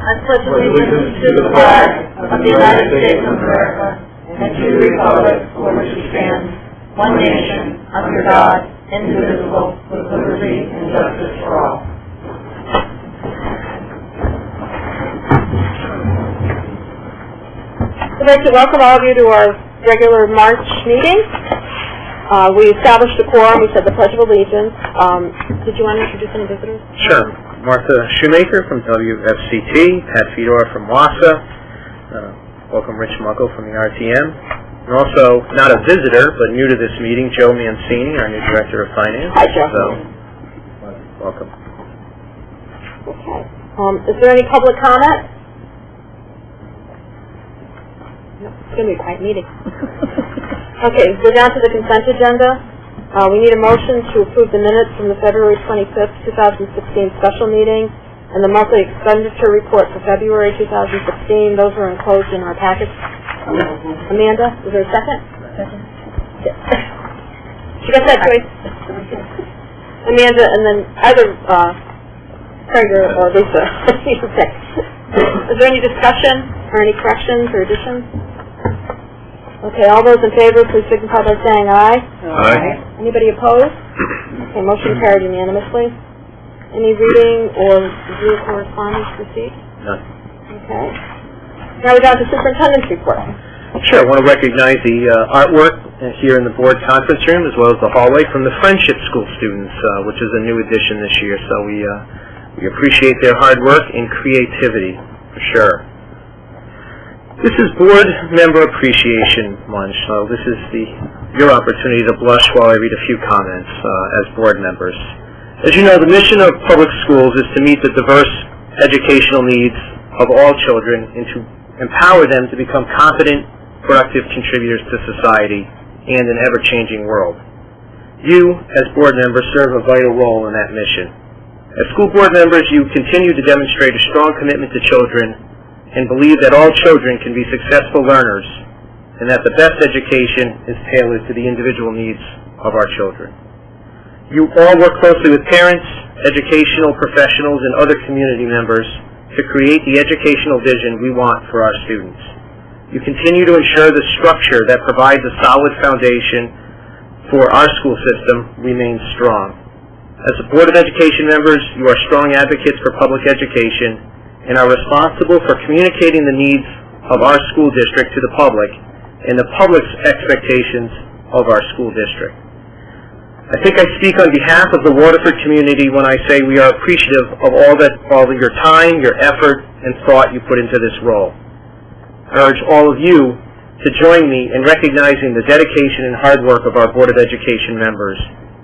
I pledge allegiance to the flag of the United States of America and to the republic for which it stands, one nation, under God, indivisible, with liberty and justice for all. I'd like to welcome all of you to our regular March meeting. We established a quorum. We said the Pledge of Allegiance. Did you want to introduce any visitors? Sure. Martha Shoemaker from WFCT, Pat Fedor from WASA, welcome Rich Muckle from the RTM, and also, not a visitor, but new to this meeting, Joe Mancini, our new Director of Finance. Hi, Joe. So, welcome. Okay. Is there any public comment? No, it's going to be a quiet meeting. Okay, we're down to the consent agenda. We need a motion to approve the minutes from the February 25th, 2016 special meeting and the monthly expenditure report for February 2016. Those were enclosed in our packets. Amanda, is there a second? Second. She got that, Joyce? Amanda, and then either Craig or Lisa. Is there any discussion or any corrections or additions? Okay, all those in favor, please signify by saying aye. Aye. Anybody opposed? Okay, motion carried unanimously. Any reading or review correspondence received? None. Okay. Now we're down to superintendent's report. Sure, I want to recognize the artwork here in the board conference room as well as the hallway from the Friendship School students, which is a new addition this year. So we appreciate their hard work and creativity, for sure. This is Board Member Appreciation Month, so this is your opportunity to blush while I read a few comments as board members. As you know, the mission of public schools is to meet the diverse educational needs of all children and to empower them to become competent, productive contributors to society and an ever-changing world. You, as board members, serve a vital role in that mission. As school board members, you continue to demonstrate a strong commitment to children and believe that all children can be successful learners and that the best education is tailored to the individual needs of our children. You all work closely with parents, educational professionals, and other community members to create the educational vision we want for our students. You continue to ensure the structure that provides a solid foundation for our school system remains strong. As a Board of Education members, you are strong advocates for public education and are responsible for communicating the needs of our school district to the public and the public's expectations of our school district. I think I speak on behalf of the Waterford community when I say we are appreciative of all of your time, your effort, and thought you put into this role. I urge all of you to join me in recognizing the dedication and hard work of our Board of Education members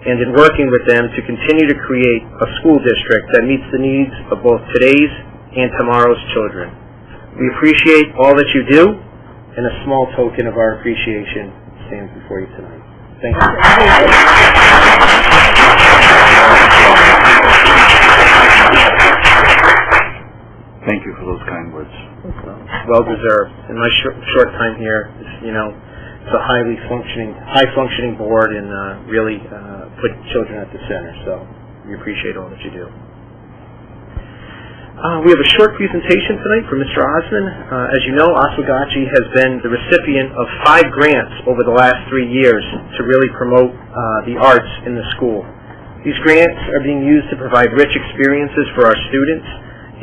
and in working with them to continue to create a school district that meets the needs of both today's and tomorrow's children. We appreciate all that you do, and a small token of our appreciation stands before you tonight. Thank you. Thank you for those kind words. Well deserved. In my short time here, it's a high functioning board, and really put children at the center. So we appreciate all that you do. We have a short presentation tonight from Mr. Osman. As you know, Oswegatchie has been the recipient of 5 grants over the last 3 years to really promote the arts in the school. These grants are being used to provide rich experiences for our students,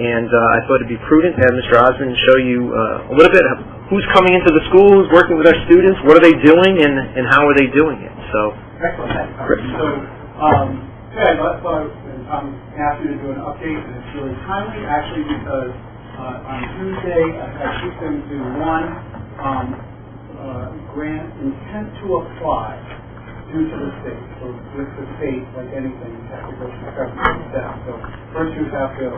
and I thought it would be prudent to have Mr. Osman show you a little bit of who's coming into the school, who's working with our students, what are they doing, and how are they doing it. So, excellent. Chris. So, I'm happy to do an update, and it's really timely, actually, because on Tuesday I took them to one grant intent to apply due to the state. So with the state, like anything, you have to go through several steps. So first you have to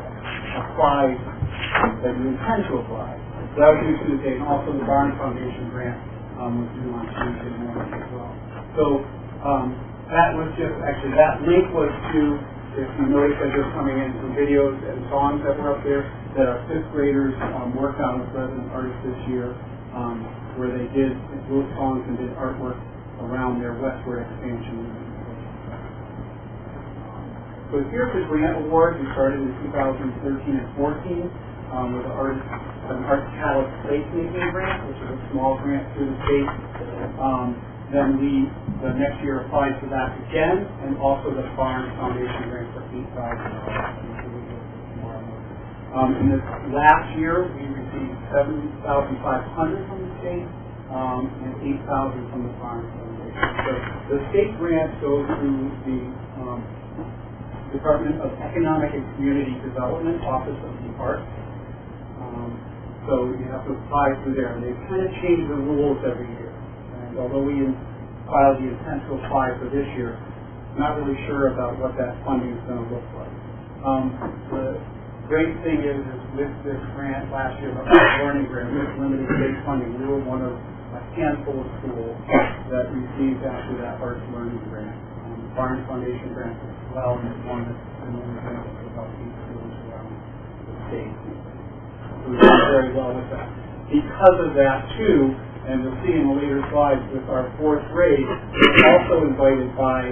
apply that you intend to apply. So that was due Tuesday, and also the Barn Foundation grant was due on Tuesday morning as well. So that was just, actually, that link was to, if you notice that there's coming in some videos and songs that were up there that our 5th graders worked on with resident artists this year, where they wrote songs and did artwork around their westward expansion. So here's the grant awards. We started in 2013 and 14. with an Art Catalyst placemaking grant, which is a small grant through the state. Then we, the next year, applied for that again, and also the Barnes Foundation grant for $8,000. In this last year, we received $7,500 from the state and $8,000 from the Barnes Foundation. So the state grant goes through the Department of Economic and Community Development, Office of the Arts. So you have to apply through there, and they kind of change the rules every year. And although we filed the intent to apply for this year, I'm not really sure about what that funding is going to look like. The great thing is with this grant last year, the Arts Learning Grant, with limited state funding, we were one of a handful of schools that received after that Arts Learning Grant. The Barnes Foundation grant as well, and it's one that's been only available for about 8 schools around the state. So we've done very well with that. Because of that, too, and you'll see in the later slides with our 4th grade, we're also invited by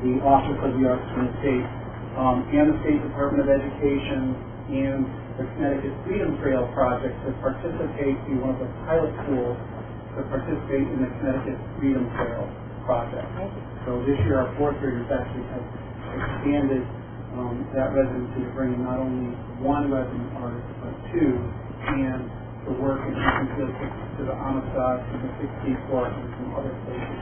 the Office of the Arts in the state and the State Department of Education and the Connecticut Freedom Trail Project to participate in one of the pilot schools to participate in the Connecticut Freedom Trail Project. So this year our 4th graders actually have expanded that residency to bring in not only one resident artist but 2, and to work in to the Amistad, to the 16th Court, and some other places.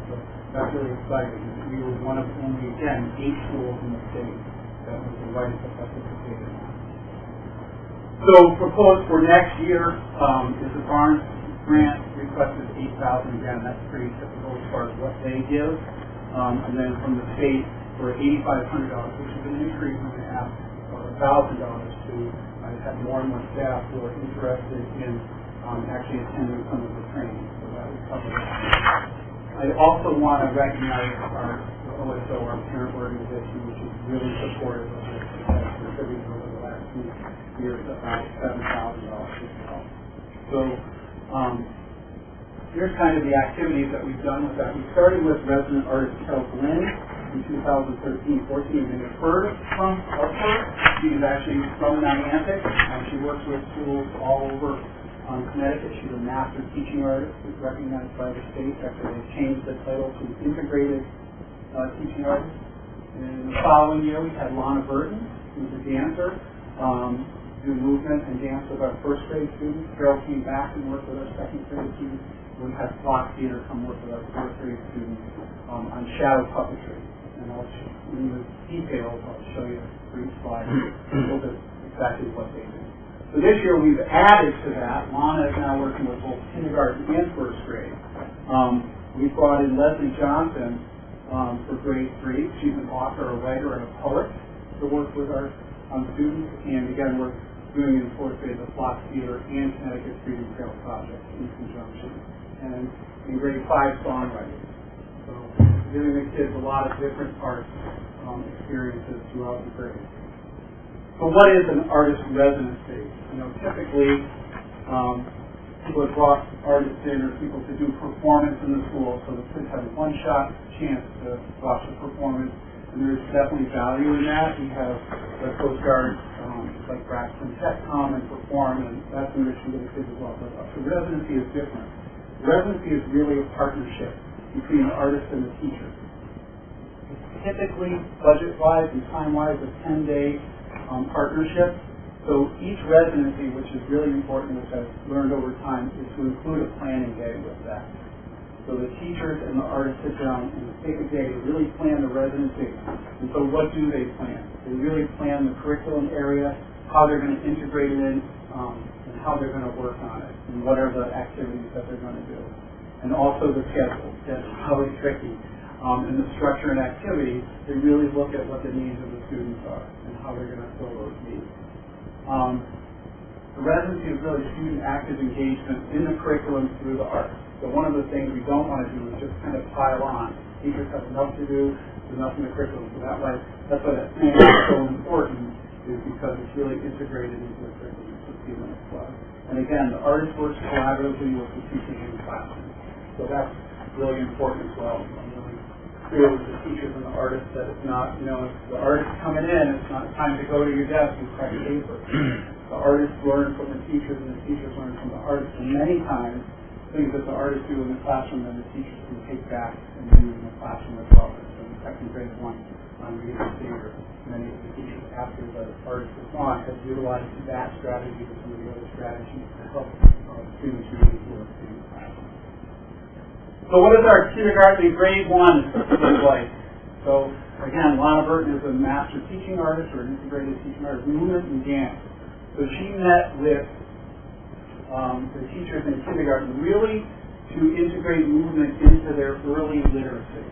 So that's really exciting. We were one of only, again, 8 schools in the state that was invited to participate in that. So proposed for next year is the Barnes grant requested $8,000. Again, that's pretty typical as far as what they give. And then from the state for $8,500, which is an increase when they asked for $1,000 to have more and more staff who are interested in actually attending some of the training. So that would cover that. I also want to recognize our OSO, our parent organization, which is really supportive of this. It has contributed over the last few years about $7,000 as well. So here's kind of the activities that we've done with that. We started with resident artist Kelly Lynn in 2013-14. You may have heard of her. She's actually from Niantic, and she works with schools all over Connecticut. She's a master teaching artist who's recognized by the state. Actually, they changed the title to integrated teaching artist. In the following year, we had Lana Burton, who's a dancer, do movement and dance with our 1st grade students. Carol came back and worked with our 2nd grade students. We had Flock Theater come work with our 4th grade students on shadow puppetry. And in the details, I'll show you a brief slide a little bit exactly what they do. So this year we've added to that. Lana is now working with both kindergarten and 1st grade. We brought in Leslie Johnson for grade 3. She's an author, a writer, and a poet to work with our students. And again, we're doing in 4th grade the Flock Theater and Connecticut Freedom Trail Project in conjunction. And in grade 5, songwriting. So giving the kids a lot of different arts experiences throughout the grade. So what is an artist residency? You know, typically people have brought artists in or people to do performance in the school, so the kids have a one-shot chance to watch a performance, and there's definitely value in that. We have the Coast Guard like Braxton Tech come and perform, and that's enriching to the kids as well. But the residency is different. The residency is really a partnership between the artist and the teacher. It's typically, budget-wise and time-wise, a 10-day partnership. So each residency, which is really important, which I've learned over time, is to include a planning day with that. So the teachers and the artists sit down and take a day to really plan the residency. And so what do they plan? They really plan the curriculum area, how they're going to integrate it in, and how they're going to work on it, and what are the activities that they're going to do. And also the schedule. That's probably tricky. And the structure and activity, they really look at what the needs of the students are and how they're going to fill those needs. The residency is really student active engagement in the curriculum through the arts. So one of the things we don't want to do is just kind of pile on. Teachers have enough to do, there's enough in the curriculum. So that's why that planning is so important, is because it's really integrated into the curriculum for students as well. And again, the artist works collaboratively with the teachers in the classroom. So that's really important as well. I'm really clear with the teachers and the artists that it's not, if the artist coming in, it's not time to go to your desk and crack paper. The artists learn from the teachers and the teachers learn from the artists. And many times, things that the artists do in the classroom then the teachers can take back and do in the classroom as well. So in second grade 1, reading theater, many of the teachers after the artist is gone have utilized that strategy with some of the other strategies to help students really work in the classroom. So what does our kindergarten grade 1 look like? So again, Lana Burton is a master teaching artist or an integrated teaching artist, movement and dance. So she met with the teachers in kindergarten really to integrate movement into their early literacy.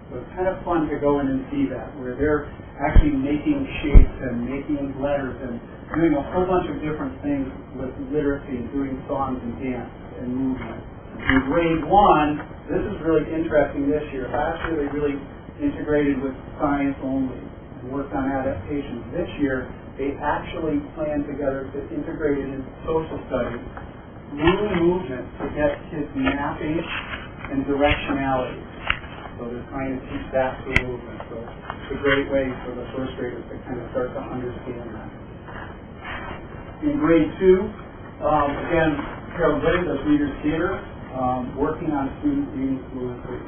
So it's kind of fun to go in and see that, where they're actually making shapes and making letters and doing a whole bunch of different things with literacy and doing songs and dance and movement. In grade 1, this is really interesting this year. Last year they really integrated with science only and worked on adaptations. This year they actually planned together to integrate it into social studies, movement to get kids mapping and directionality. So they're trying to teach that through movement. So it's a great way for the first graders to kind of start to understand that. In grade 2, again, Carol Goody does Reader's Theater, working on student reading fluency.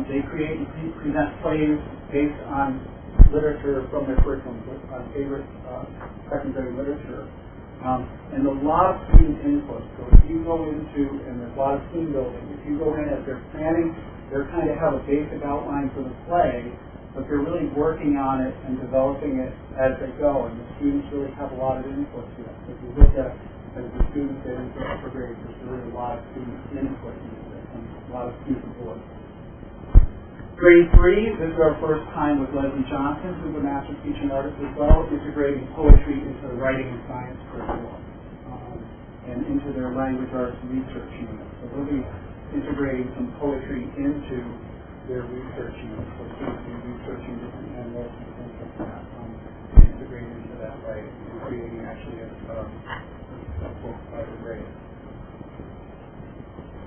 They present plays based on literature from their curriculum, on favorite secondary literature. And a lot of student input. So if you go into, and there's a lot of team building, if you go in as they're planning, they're kind of have a basic outline for the play, but they're really working on it and developing it as they go, and the students really have a lot of input to it. So if you look at as the students get into upper grades, there's really a lot of student input into it, and a lot of student voice. Grade 3, this is our first time with Leslie Johnson, who's a master teaching artist as well, integrating poetry into the writing and science curriculum and into their language arts research unit. So they'll be integrating some poetry into their research unit. So students will be researching different animals and things like that, integrate into that way, and creating actually a book by the grade.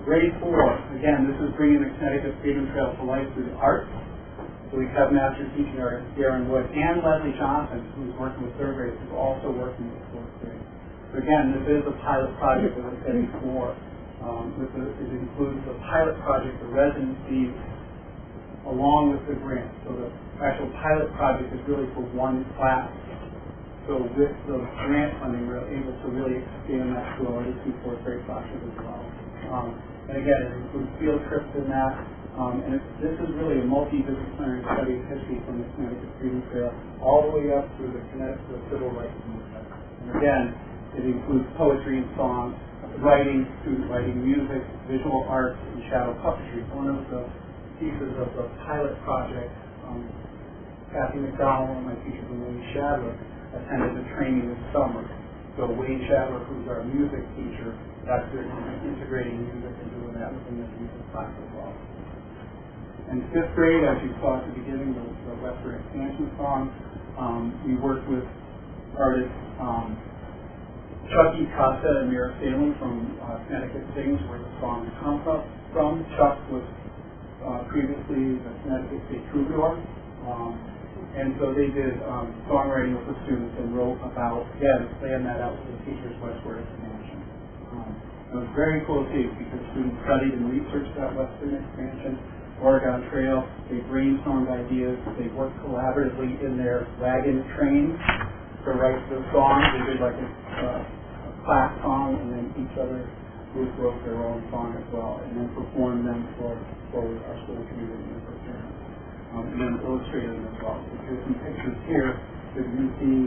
Grade 4, again, this is bringing the Connecticut Freedom Trail to life through the arts. So we have master teaching artists Darren Wood and Leslie Johnson, who's working with third graders, who's also working with fourth grade. So again, this is a pilot project that I said before. It includes the pilot project, the residency, along with the grant. So the actual pilot project is really for one class. So with the grant funding, we're able to really expand that to our other 2 fourth grade classes as well. And again, it includes field trips in that. And this is really a multidisciplinary study of history from the Connecticut Freedom Trail all the way up through the Connecticut Civil Rights Movement. And again, it includes poetry and song, writing, student writing, music, visual arts, and shadow puppetry. One of the pieces of the pilot project, Kathy McDowell, my teacher from Wayne Shadler, attended the training this summer. So Wayne Shadler, who's our music teacher, that's integrating music and doing that within the music class as well. In 5th grade, as you saw at the beginning, the Western Expansion song, we worked with artists Chucky Casa and Mira Salem from Connecticut Sings, where the song comes from. Chuck was previously the Connecticut State Troubadour. And so they did songwriting with the students and wrote about, again, planned that out with the teachers' westward expansion. It was very cool to see because students studied and researched that western expansion, Oregon Trail. They brainstormed ideas. They worked collaboratively in their wagon train to write the songs. They did like a class song, and then each other group wrote their own song as well, and then performed them for our school community and for parents. And then illustrated them as well. So here's some pictures here that you see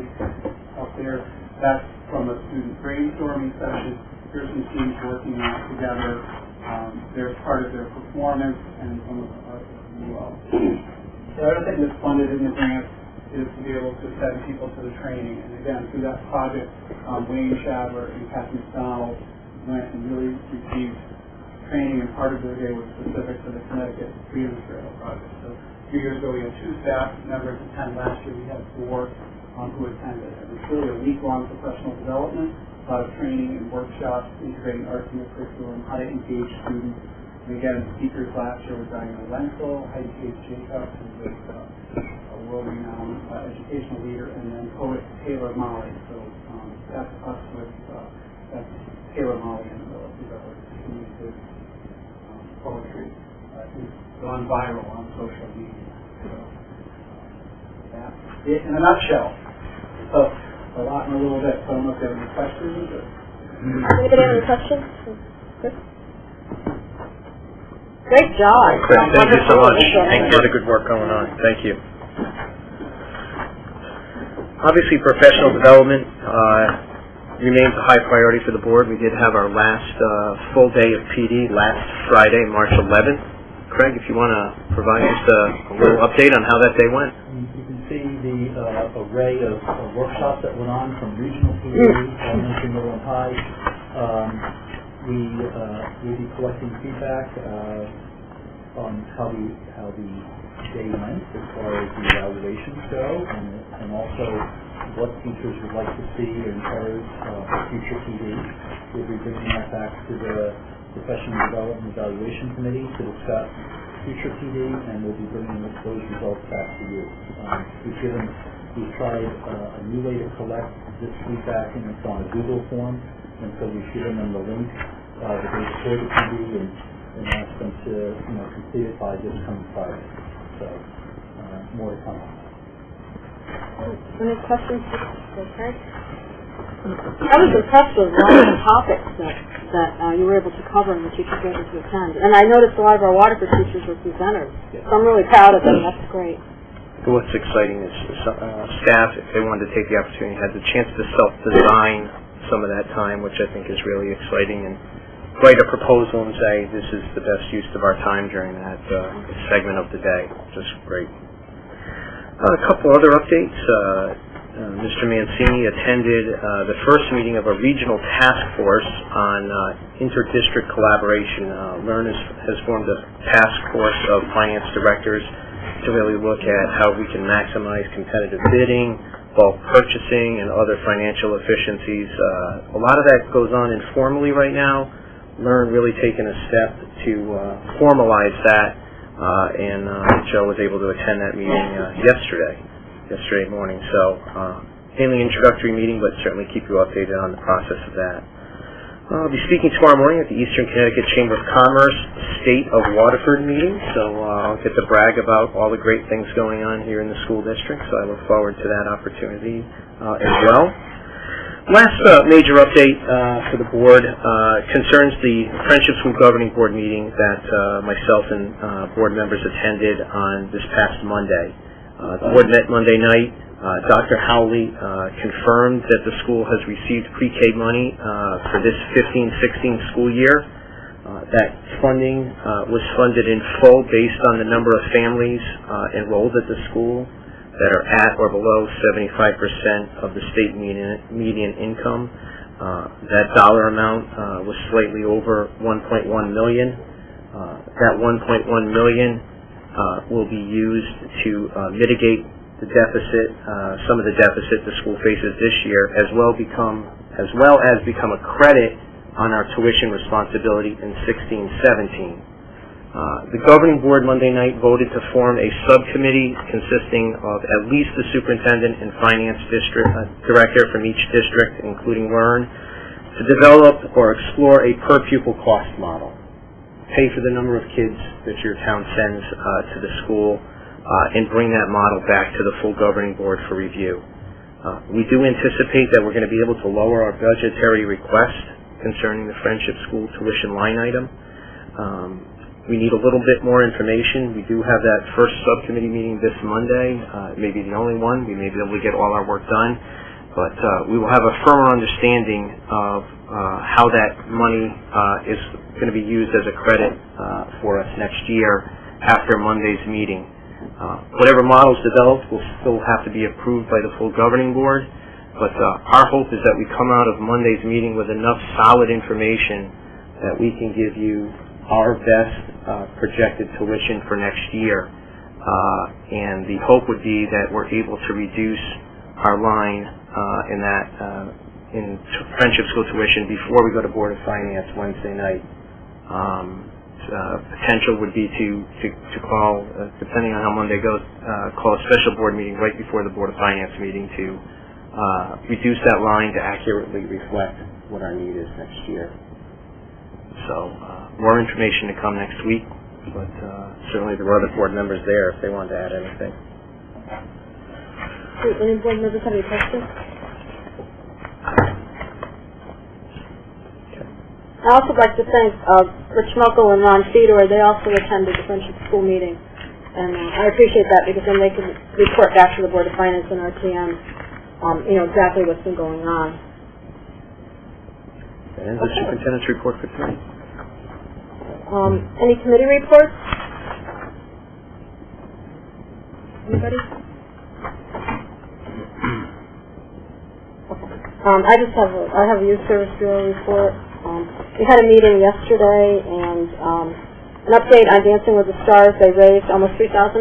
up there. That's from a student brainstorming session. Here's some students working on it together. There's part of their performance and some of the art as well. The other thing that's funded in the grant is to be able to send people to the training. And again, through that project, Wayne Shadler and Kathy McDowell went and really received training, and part of their day was specific to the Connecticut Freedom Trail project. So 2 years ago, we had 2 staff members attend. Last year, we had 4 who attended. And it's really a week-long professional development, a lot of training and workshops, integrating arts in the curriculum, how to engage students, And again, speakers last year were Diana Wenzel, Heidi Case Jacobs, who was a world-renowned educational leader, and then poet Taylor Molly. So that's us with that's Taylor Molly, and who's our community poetry. He's gone viral on social media. So that's it in a nutshell. So a lot in a little bit. So I don't know if you have any questions. Anybody have any questions? Good. Great job. Thank you so much. Thank you for the good work going on. Thank you. Obviously, professional development remains a high priority for the board. We did have our last full day of PD last Friday, March 11th. Craig, if you want to provide just a little update on how that day went. You can see the array of workshops that went on from regional PD, elementary, middle, and high. We'll be collecting feedback on how the day went as far as the evaluations go, and also what teachers would like to see or encourage for future PD. We'll be bringing that back to the Professional Development Evaluation Committee to discuss future PD, and we'll be bringing those results back to you. We've tried a new way to collect this feedback, and it's on a Google form, and so we've given them the link the day before the PD and asked them to complete it by this coming Friday. So more to come. Any questions? Okay. I was impressed with a lot of the topics that you were able to cover and the teachers were able to attend. And I noticed a lot of our Waterford teachers were presenters. So I'm really proud of them. That's great. What's exciting is staff, if they wanted to take the opportunity, had the chance to self-design some of that time, which I think is really exciting, and write a proposal and say this is the best use of our time during that segment of the day. Just great. A couple other updates. Mr. Mancini attended the first meeting of a regional task force on inter-district collaboration. LEARN has formed a task force of finance directors to really look at how we can maximize competitive bidding, bulk purchasing, and other financial efficiencies. A lot of that goes on informally right now. LEARN really taking a step to formalize that, and Joe was able to attend that meeting yesterday morning. So mainly introductory meeting, but certainly keep you updated on the process of that. I'll be speaking tomorrow morning at the Eastern Connecticut Chamber of Commerce State of Waterford meeting, so I'll get to brag about all the great things going on here in the school district, so I look forward to that opportunity as well. Last major update for the board concerns the Friendship School Governing Board meeting that myself and board members attended on this past Monday. The board met Monday night. Dr. Howley confirmed that the school has received pre-K money for this 15-16 school year. That funding was funded in full based on the number of families enrolled at the school that are at or below 75% of the state median income. That dollar amount was slightly over $1.1 million. That $1.1 million will be used to mitigate the deficit, some of the deficit the school faces this year, as well as become a credit on our tuition responsibility in 16-17. The governing board Monday night voted to form a subcommittee consisting of at least the superintendent and finance director from each district, including LEARN, to develop or explore a per pupil cost model. Pay for the number of kids that your town sends to the school, and bring that model back to the full governing board for review. We do anticipate that we're going to be able to lower our budgetary request concerning the Friendship School tuition line item. We need a little bit more information. We do have that first subcommittee meeting this Monday. It may be the only one. We may be able to get all our work done. But we will have a firmer understanding of how that money is going to be used as a credit for us next year after Monday's meeting. Whatever model is developed will still have to be approved by the full governing board, but our hope is that we come out of Monday's meeting with enough solid information that we can give you our best projected tuition for next year. And the hope would be that we're able to reduce our line in Friendship School tuition before we go to Board of Finance Wednesday night. potential would be to call, depending on how Monday goes, call a special board meeting right before the Board of Finance meeting to reduce that line to accurately reflect what our need is next year. So more information to come next week, but certainly there were other board members there if they wanted to add anything. Any board members have any questions? I also would like to thank Rich Muckle and Ron Fedor. They also attended the Friendship School meeting, and I appreciate that because then they can report back to the Board of Finance and RTM, exactly what's been going on. And the superintendent's report for tonight. Any committee reports? Anybody? I have a Youth Service Bureau report. We had a meeting yesterday, and an update on Dancing with the Stars. They raised almost $3,000,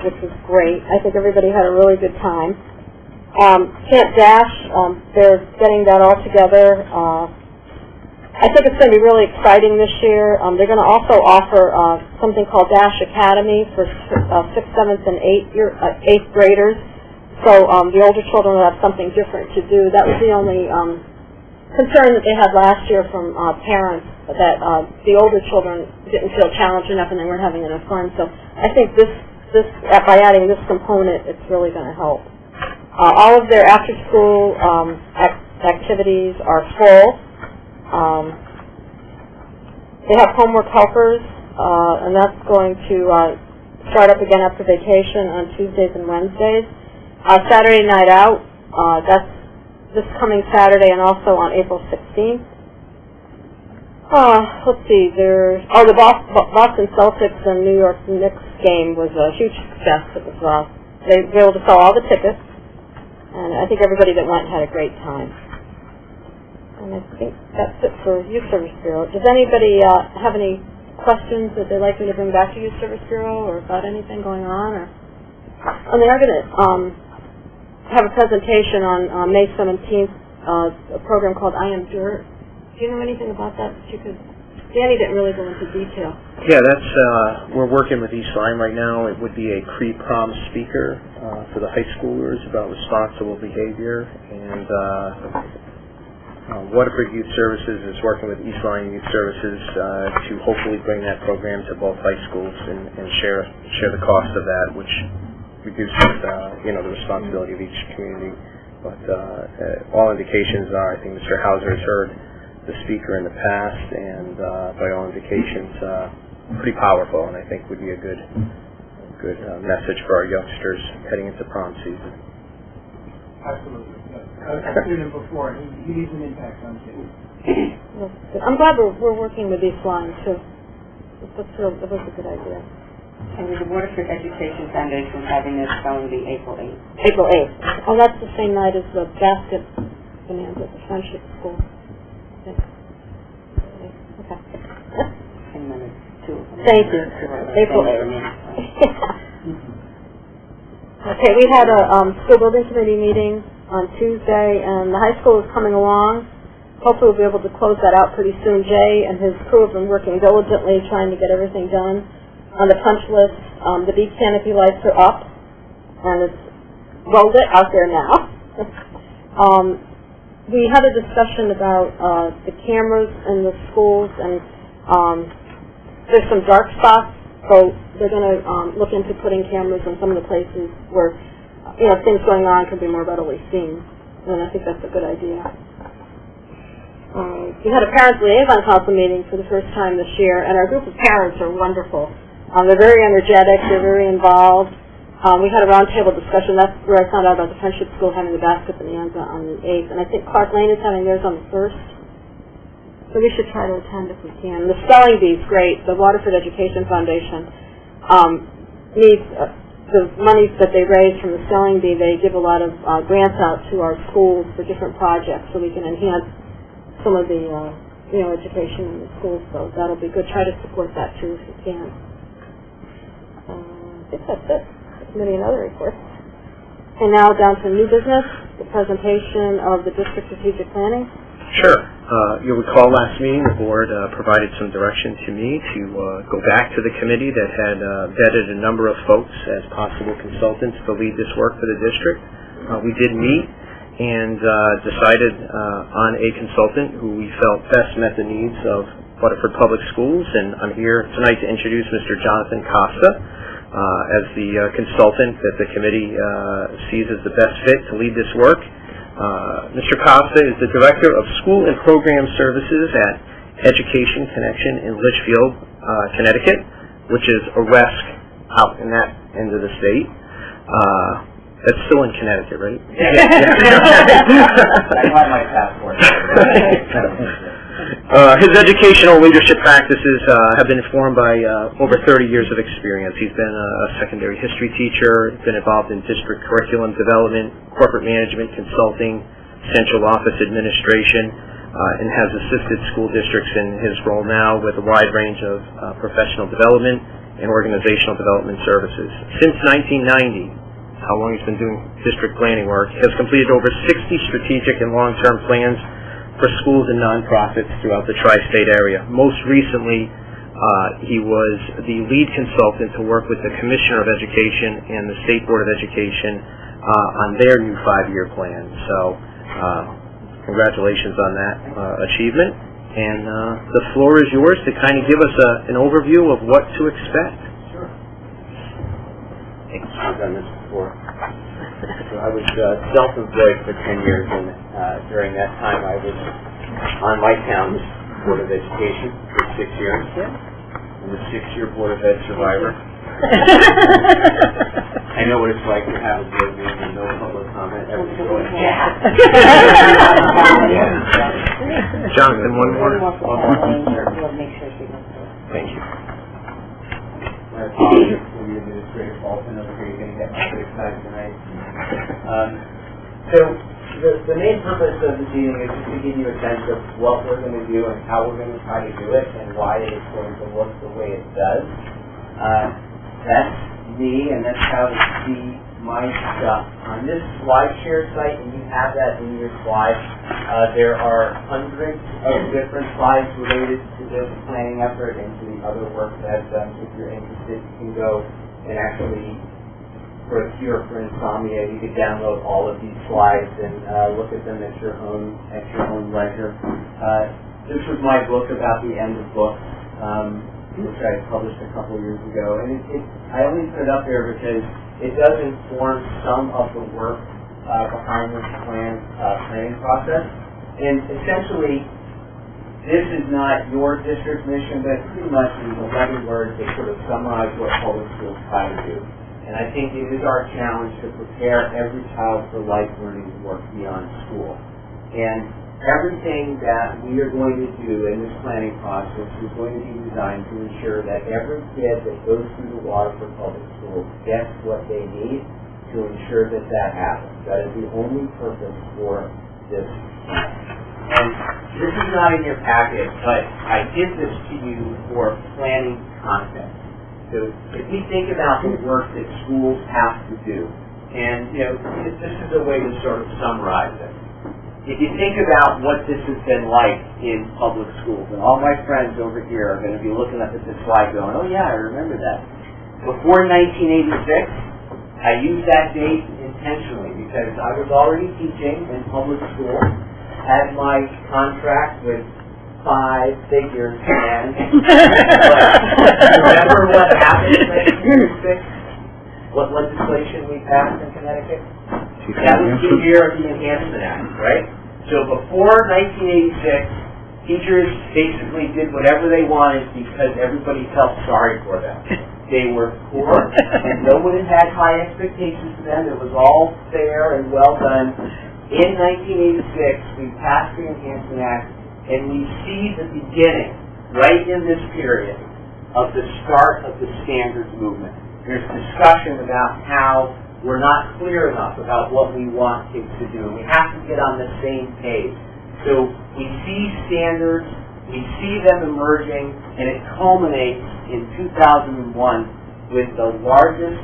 which was great. I think everybody had a really good time. Camp Dash, they're getting that all together. I think it's going to be really exciting this year. They're going to also offer something called Dash Academy for 6th, 7th, and 8th graders. So the older children will have something different to do. That was the only concern that they had last year from parents, that the older children didn't feel challenged enough and they weren't having enough fun. So I think this by adding this component, it's really going to help. All of their after-school activities are full. They have homework helpers, and that's going to start up again after vacation on Tuesdays and Wednesdays. Saturday Night Out, that's this coming Saturday and also on April 16th. Let's see, the Boston Celtics and New York Knicks game was a huge success. It was, they were able to sell all the tickets, and I think everybody that went had a great time. And I think that's it for Youth Service Bureau. Does anybody have any questions that they'd like me to bring back to Youth Service Bureau or about anything going on? They are going to have a presentation on May 17th, a program called I Am Dirt. Do you know anything about that? Danny didn't really go into detail. Yeah, we're working with East Lyme right now. It would be a pre-prom speaker for the high schoolers about responsible behavior, and Waterford Youth Services is working with East Lyme Youth Services to hopefully bring that program to both high schools and share the cost of that, which reduces the responsibility of each community. But all indications are, I think Mr. Hauser has heard the speaker in the past, and by all indications, pretty powerful, and I think would be a good message for our youngsters heading into prom season. Absolutely. I've seen him before. He needs an impact on kids. I'm glad we're working with East Lyme too. That was a good idea. And the Waterford Education Foundation is having this spelling bee April 8th. April 8th. Oh, that's the same night as the basket bonanza at the Friendship School. Okay. And then it's two. Thank you. April 8th. Okay, we had a school building committee meeting on Tuesday, and the high school is coming along. Hopefully we'll be able to close that out pretty soon. Jay and his crew have been working diligently trying to get everything done. On the punch list, the bee canopy lights are up, and it's well lit out there now. We had a discussion about the cameras in the schools, and there's some dark spots, so they're going to look into putting cameras in some of the places where things going on can be more readily seen, and I think that's a good idea. We had a Parents Liaison Council meeting for the first time this year, and our group of parents are wonderful. They're very energetic, they're very involved. We had a roundtable discussion. That's where I found out about the Friendship School having the basket bonanza on the 8th, and I think Clark Lane is having theirs on the 1st. So we should try to attend if we can. The spelling bee is great. The Waterford Education Foundation needs the monies that they raise from the spelling bee. They give a lot of grants out to our schools for different projects, so we can enhance some of the education in the schools. So that'll be good. Try to support that too if you can. I think that's it. Committee and other reports. And now down to new business, the presentation of the district strategic planning. Sure. You'll recall last meeting the board provided some direction to me to go back to the committee that had vetted a number of folks as possible consultants to lead this work for the district. We did meet and decided on a consultant who we felt best met the needs of Waterford Public Schools, and I'm here tonight to introduce Mr. Jonathan Costa as the consultant that the committee sees as the best fit to lead this work. Mr. Costa is the Director of School and Program Services at Education Connection in Litchfield, Connecticut, which is a RESC out in that end of the state. That's still in Connecticut, right? Yeah. I want my passport. His educational leadership practices have been informed by over 30 years of experience. He's been a secondary history teacher, been involved in district curriculum development, corporate management consulting, central office administration, and has assisted school districts in his role now with a wide range of professional development and organizational development services. Since 1990, how long he's been doing district planning work, has completed over 60 strategic and long-term plans for schools and nonprofits throughout the tri-state area. Most recently, he was the lead consultant to work with the Commissioner of Education and the State Board of Education on their new 5-year plan. So, congratulations on that achievement. And the floor is yours to kind of give us an overview of what to expect. I've done this before. So I was self-employed for 10 years, and during that time I was on my town's Board of Education for 6 years. I'm a 6-year Board of Ed survivor. I know what it's like to have a board meeting and no public comment. Everyone's going, yeah. Jonathan, one more. Thank you. My apologies for the administrative fault and over here getting that much excited tonight. So the main purpose of the meeting is just to give you a sense of what we're going to do and how we're going to try to do it and why it's going to look the way it does. That's me, and that's how to see my stuff. On this SlideShare site, and you have that in your slides, there are hundreds of different slides related to this planning effort and to the other work that if you're interested, you can go and actually, for a cure for insomnia, you could download all of these slides and look at them at your own leisure. This was my book about the end of books, which I published a couple years ago, and I only put it up there because it does inform some of the work behind this planning process. And essentially, this is not your district mission, but pretty much in 11 words that sort of summarize what public schools try to do. And I think it is our challenge to prepare every child for life learning work beyond school. And everything that we are going to do in this planning process is going to be designed to ensure that every kid that goes through the Waterford Public Schools gets what they need to ensure that that happens. That is the only purpose for this plan. And this is not in your packet, but I did this to you for planning content. So if we think about the work that schools have to do, and this is a way to sort of summarize it. If you think about what this has been like in public schools, and all my friends over here are going to be looking up at this slide going, oh yeah, I remember that. Before 1986, I used that date intentionally because I was already teaching in public school, had my contract with 5 figures, and remember what happened in 1986? What legislation we passed in Connecticut? That was the year of the Enhancement Act, right? So before 1986, teachers basically did whatever they wanted because everybody felt sorry for them. They were poor, and no one had high expectations for them. It was all fair and well done. In 1986, we passed the Enhancement Act, and we see the beginning, right in this period, of the start of the standards movement. There's discussion about how we're not clear enough about what we want kids to do. We have to get on the same page. So we see standards, we see them emerging, and it culminates in 2001 with the largest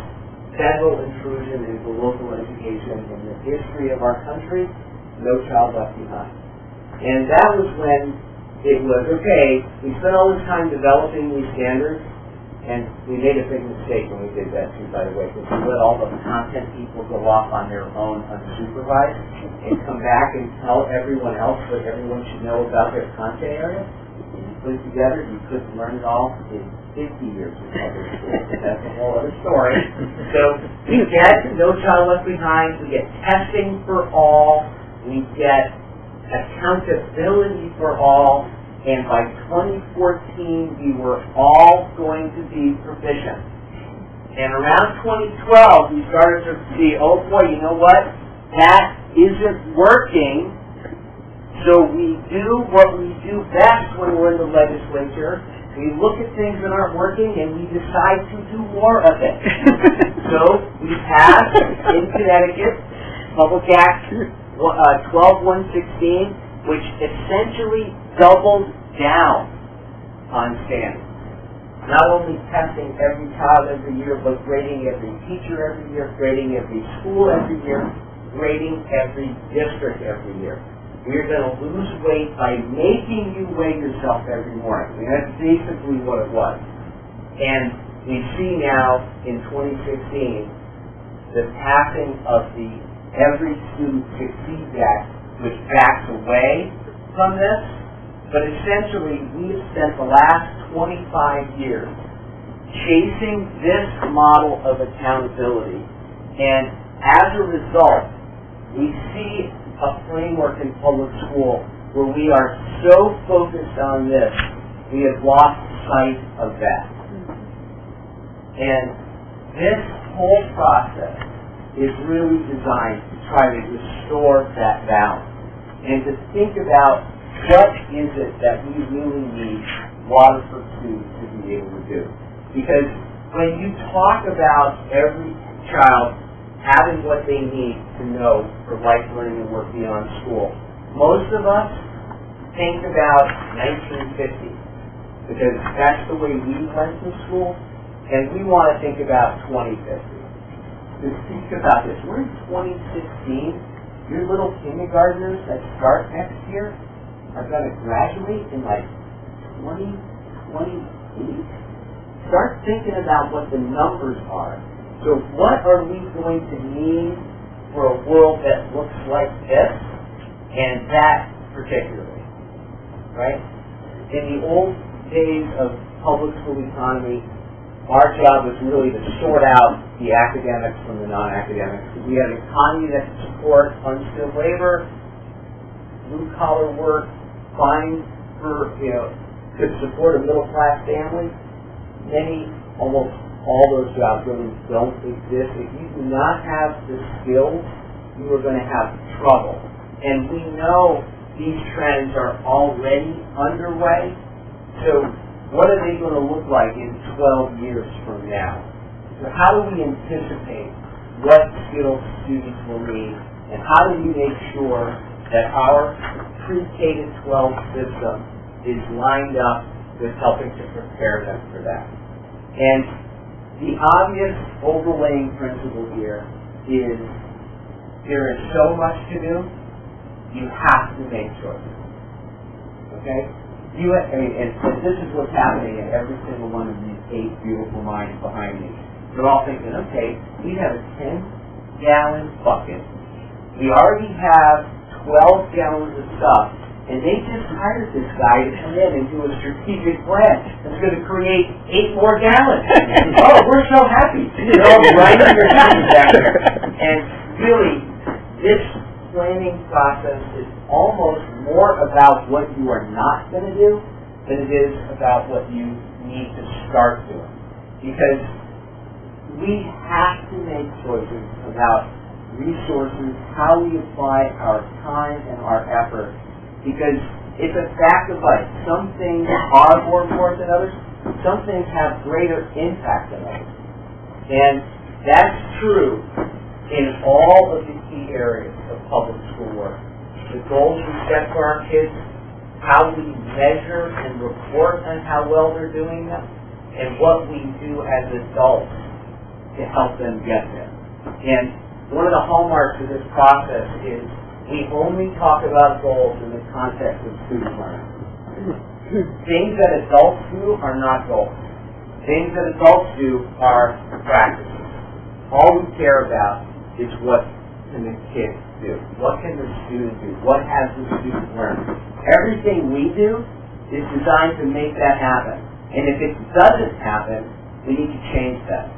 federal intrusion into local education in the history of our country, No Child Left Behind. And that was when it was, okay, we spent all this time developing these standards, and we made a big mistake when we did that too, by the way, because we let all the content people go off on their own unsupervised and come back and tell everyone else what everyone should know about their content area. If you put it together, you couldn't learn it all in 50 years of public school. That's a whole other story. So we get No Child Left Behind, we get testing for all, we get accountability for all, and by 2014 we were all going to be proficient. And around 2012 we started to see, oh boy, you know what? That isn't working. So we do what we do best when we're in the legislature. We look at things that aren't working and we decide to do more of it. So we passed in Connecticut Public Act 12-116, which essentially doubled down on standards. Not only testing every child every year, but grading every teacher every year, grading every school every year, grading every district every year. We're going to lose weight by making you weigh yourself every morning. I mean, that's basically what it was. And we see now in 2016 the passing of the Every Student Succeeds Act, which backs away from this, but essentially we have spent the last 25 years chasing this model of accountability, and as a result, we see a framework in public school where we are so focused on this, we have lost sight of that. And this whole process is really designed to try to restore that balance and to think about what is it that we really need Waterford students to be able to do. Because when you talk about every child having what they need to know for life learning and work beyond school, most of us think about 1950 because that's the way we went to school, and we want to think about 2050. Just think about this. We're in 2016. Your little kindergartners that start next year are going to graduate in like 2028. Start thinking about what the numbers are. So what are we going to need for a world that looks like this, and that particularly, right? In the old days of public school economy, our job was really to sort out the academics from the non-academics. We had an economy that could support unskilled labor, blue-collar work, fine for, could support a middle-class family. Almost all those jobs really don't exist. If you do not have the skills, you are going to have trouble. And we know these trends are already underway. So what are they going to look like in 12 years from now? So how do we anticipate what skills students will need, and how do we make sure that our pre-K to 12 system is lined up with helping to prepare them for that? And the obvious overlaying principle here is there is so much to do, you have to make choices. Okay? And this is what's happening in every single one of these 8 beautiful minds behind me. They're all thinking, okay, we have a 10-gallon bucket. We already have 12 gallons of stuff, and they just hired this guy to come in and do a strategic plan that's going to create 8 more gallons. Oh, we're so happy. They're all writing their names down there. And really, this planning process is almost more about what you are not going to do than it is about what you need to start doing. Because we have to make choices about resources, how we apply our time and our effort, because it's a fact of life. Some things are more important than others. Some things have greater impact than others. And that's true in all of the key areas of public school work. The goals we set for our kids, how we measure and report on how well they're doing them, and what we do as adults to help them get there. And one of the hallmarks of this process is we only talk about goals in the context of student learning. Things that adults do are not goals. Things that adults do are practices. All we care about is what can the kids do? What can the student do? What has the student learned? Everything we do is designed to make that happen. And if it doesn't happen, we need to change that.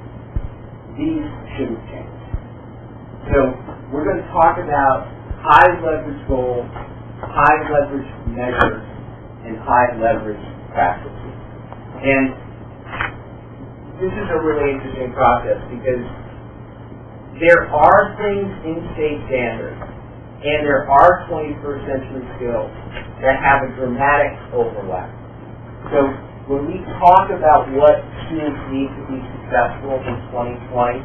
These shouldn't change. So we're going to talk about high leverage goals, high leverage measures, and high leverage practices. And this is a really interesting process because there are things in state standards and there are 21st century skills that have a dramatic overlap. So when we talk about what students need to be successful in 2020,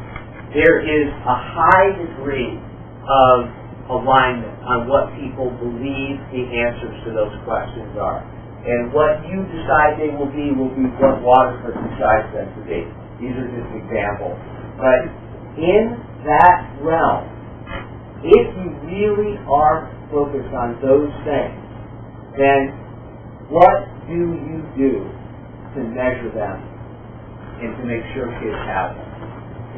there is a high degree of alignment on what people believe the answers to those questions are. And what you decide they will be what Waterford decides them to be. These are just examples. But in that realm, if you really are focused on those things, then what do you do to measure them and to make sure kids have them?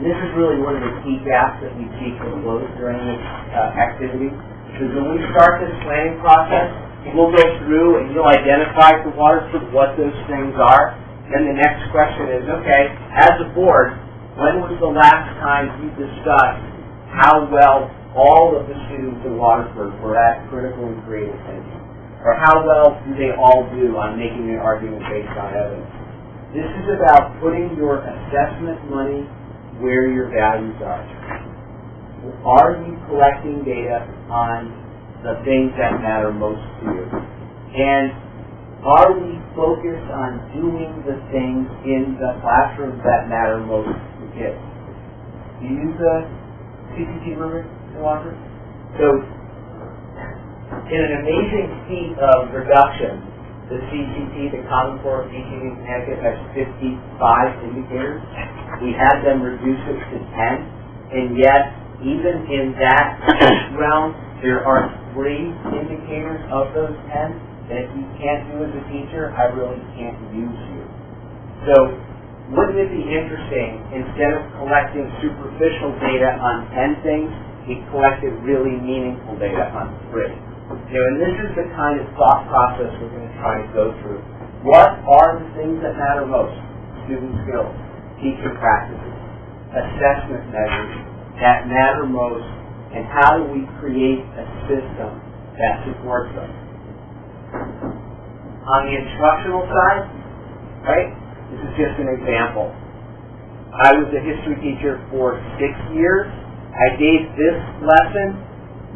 And this is really one of the key gaps that we seek to close during this activity. Because when we start this planning process, we'll go through and you'll identify for Waterford what those things are. Then the next question is, okay, as a board, when was the last time you discussed how well all of the students in Waterford were at critical and creative thinking? Or how well do they all do on making an argument based on evidence? This is about putting your assessment money where your values are. Are you collecting data on the things that matter most to you? And are we focused on doing the things in the classroom that matter most to kids? Do you use the CCT rubric in Waterford? So, in an amazing feat of reduction, the CCT, the Common Core Teaching in Connecticut, has 55 indicators. We had them reduce it to 10, and yet, even in that realm, there are 3 indicators of those 10 that if you can't do as a teacher, I really can't use you. So, wouldn't it be interesting, instead of collecting superficial data on 10 things, we collected really meaningful data on 3? And this is the kind of thought process we're going to try to go through. What are the things that matter most? Student skills, teacher practices, assessment measures that matter most, and how do we create a system that supports them? On the instructional side, right, this is just an example. I was a history teacher for 6 years. I gave this lesson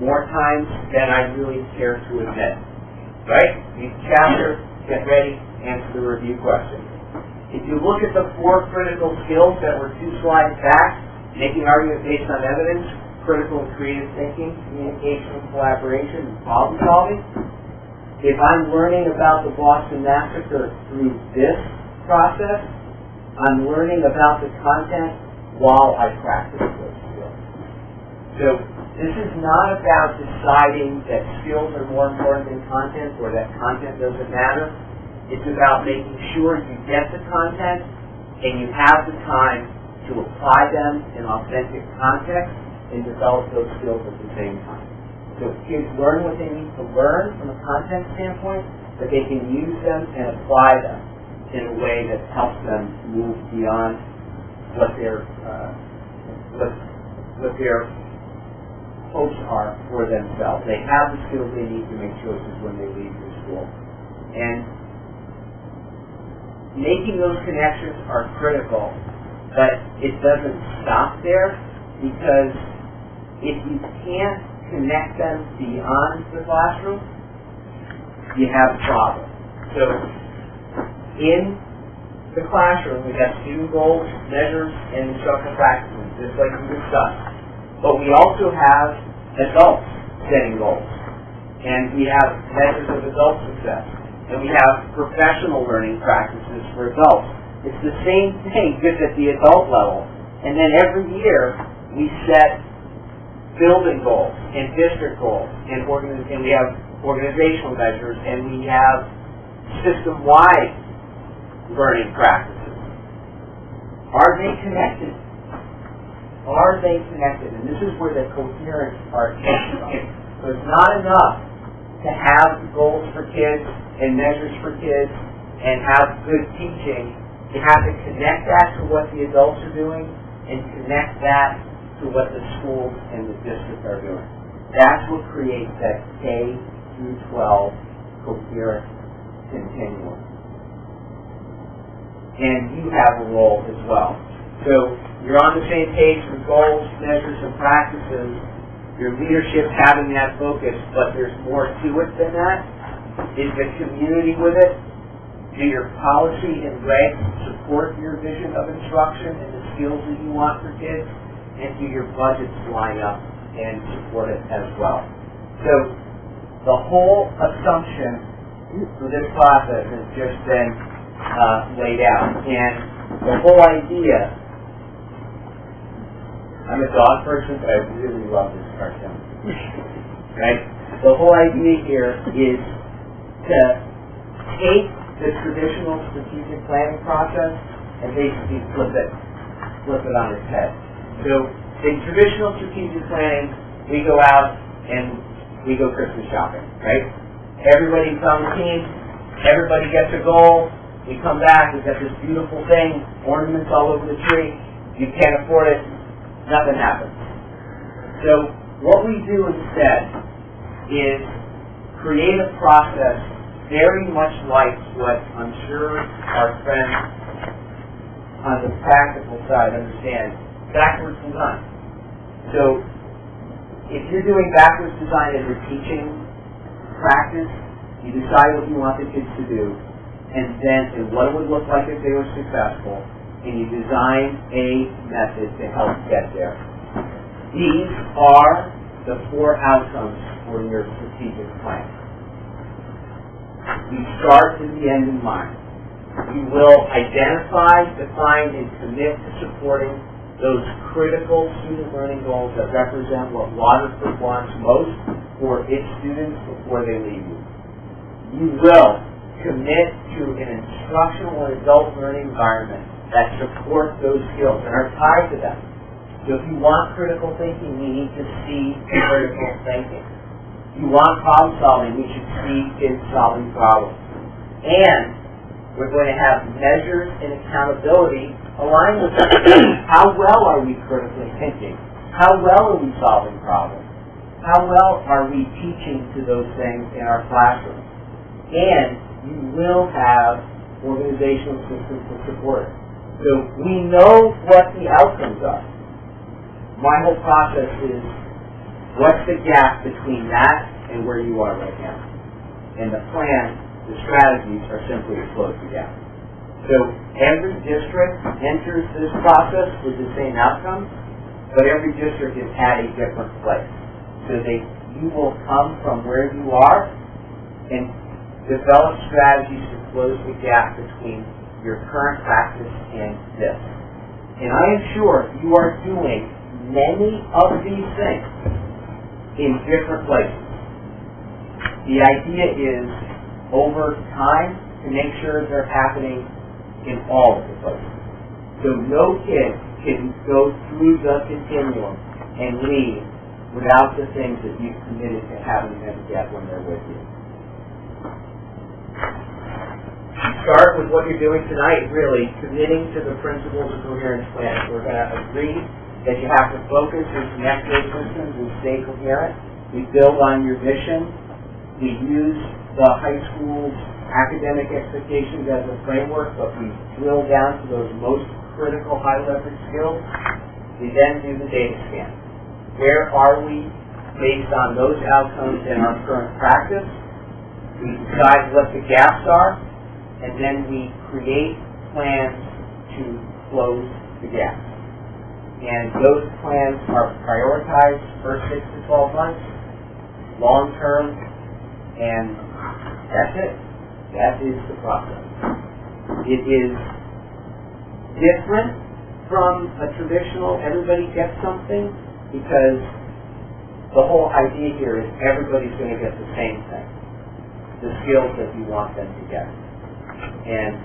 more times than I really care to admit. Right? Each chapter, get ready, answer the review question. If you look at the 4 critical skills that were 2 slides back, making arguments based on evidence, critical and creative thinking, communication, collaboration, and problem solving, if I'm learning about the Boston Massacre through this process, I'm learning about the content while I practice those skills. So, this is not about deciding that skills are more important than content or that content doesn't matter. It's about making sure you get the content and you have the time to apply them in authentic context and develop those skills at the same time. So kids learn what they need to learn from a content standpoint, but they can use them and apply them in a way that helps them move beyond what their hopes are for themselves. They have the skills they need to make choices when they leave the school. And making those connections are critical, but it doesn't stop there, because if you can't connect them beyond the classroom, you have a problem. So in the classroom, we have student goals, measures, and instructional practices, just like we discussed. But we also have adults setting goals. And we have measures of adult success. And we have professional learning practices for adults. It's the same thing, just at the adult level. And then every year, we set building goals and district goals. And we have organizational measures, and we have system-wide learning practices. Are they connected? Are they connected? And this is where the coherence part comes from. So it's not enough to have goals for kids and measures for kids and have good teaching. You have to connect that to what the adults are doing and connect that to what the schools and the district are doing. That's what creates that K through 12 coherent continuum. And you have a role as well. So you're on the same page with goals, measures, and practices. Your leadership having that focus, but there's more to it than that. Is the community with it? Do your policy and regs support your vision of instruction and the skills that you want for kids? And do your budgets line up and support it as well? So the whole assumption for this process has just been laid out. And the whole idea, I'm a dog person, but I really love this cartoon. Right? The whole idea here is to take the traditional strategic planning process and basically flip it on its head. So in traditional strategic planning, we go out and we go Christmas shopping, right? Everybody's on the team, everybody gets a goal, we come back, we've got this beautiful thing, ornaments all over the tree, you can't afford it, nothing happens. So what we do instead is create a process very much like what I'm sure our friends on the practical side understand, backwards design. So if you're doing backwards design as a teaching practice, you decide what you want the kids to do, and what it would look like if they were successful, and you design a method to help get there. These are the 4 outcomes for your strategic plan. We start with the end in mind. You will identify, define, and commit to supporting those critical student learning goals that represent what Waterford wants most for its students before they leave you. You will commit to an instructional and adult learning environment that supports those skills and are tied to them. So if you want critical thinking, we need to see critical thinking. You want problem solving, we should see kids solving problems. And we're going to have measures and accountability aligned with that. How well are we critically thinking? How well are we solving problems? How well are we teaching to those things in our classrooms? And you will have organizational systems to support it. So we know what the outcomes are. My whole process is, what's the gap between that and where you are right now? And the plan, the strategies are simply to close the gap. So every district enters this process with the same outcomes, but every district is at a different place. So you will come from where you are and develop strategies to close the gap between your current practice and this. And I am sure you are doing many of these things in different places. The idea is, over time, to make sure they're happening in all of the places. So no kid can go through the continuum and leave without the things that you've committed to having them get when they're with you. Start with what you're doing tonight, really, committing to the principles of coherence plan. We're going to agree that you have to focus and connect those systems and stay coherent. We build on your mission. We use the high school's academic expectations as a framework, but we drill down to those most critical high-leverage skills. We then do the data scan. Where are we based on those outcomes in our current practice? We decide what the gaps are, and then we create plans to close the gaps. And those plans are prioritized first 6 to 12 months, long term, and that's it. That is the process. It is different from a traditional everybody gets something, because the whole idea here is everybody's going to get the same thing, the skills that you want them to get. And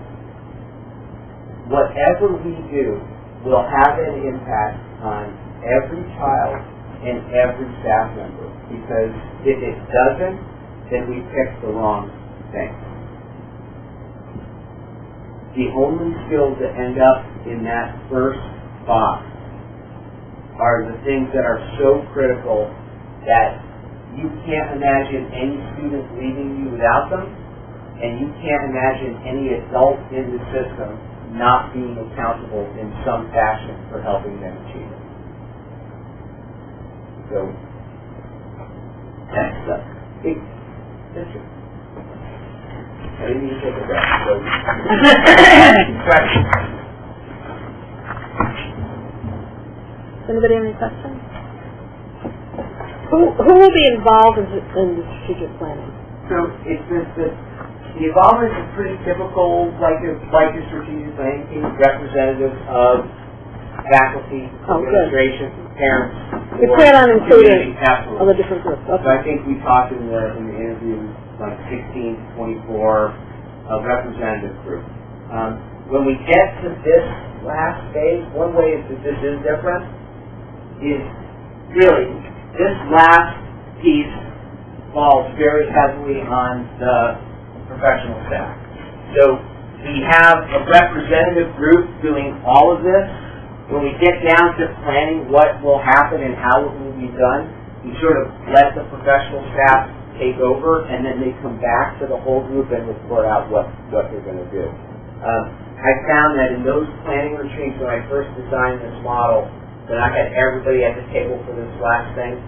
whatever we do will have an impact on every child and every staff member, because if it doesn't, then we picked the wrong thing. The only skills that end up in that first box are the things that are so critical that you can't imagine any student leaving you without them, and you can't imagine any adult in the system not being accountable in some fashion for helping them achieve it. So, that's the big picture. I didn't even take a breath, so... Questions? Anybody have any questions? Who will be involved in the strategic planning? So, it's the involvement is pretty typical, like a strategic planning team, representatives of faculty, administration, parents. We plan on including absolutely. all the different groups. Okay. So I think we talked in the interview like 16 to 24 representative groups. When we get to this last phase, one way that this is different is really this last piece falls very heavily on the professional staff. So we have a representative group doing all of this. When we get down to planning what will happen and how it will be done, we sort of let the professional staff take over, and then they come back to the whole group and report out what they're going to do. I found that in those planning retreats when I first designed this model, when I had everybody at the table for this last thing,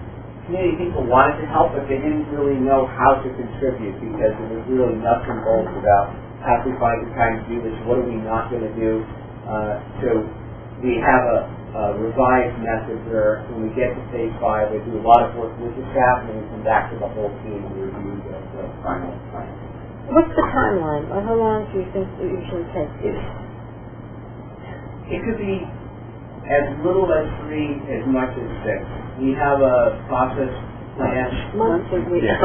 community people wanted to help, but they didn't really know how to contribute because there was really nuts and bolts about how do we find the time to do this, what are we not going to do. So we have a revised method where when we get to phase 5, we do a lot of work with the staff, and we come back to the whole team and review the final plan. What's the timeline? Or how long do you think it usually takes? It could be as little as 3, as much as 6. We have a process plan. Months or weeks? Yeah.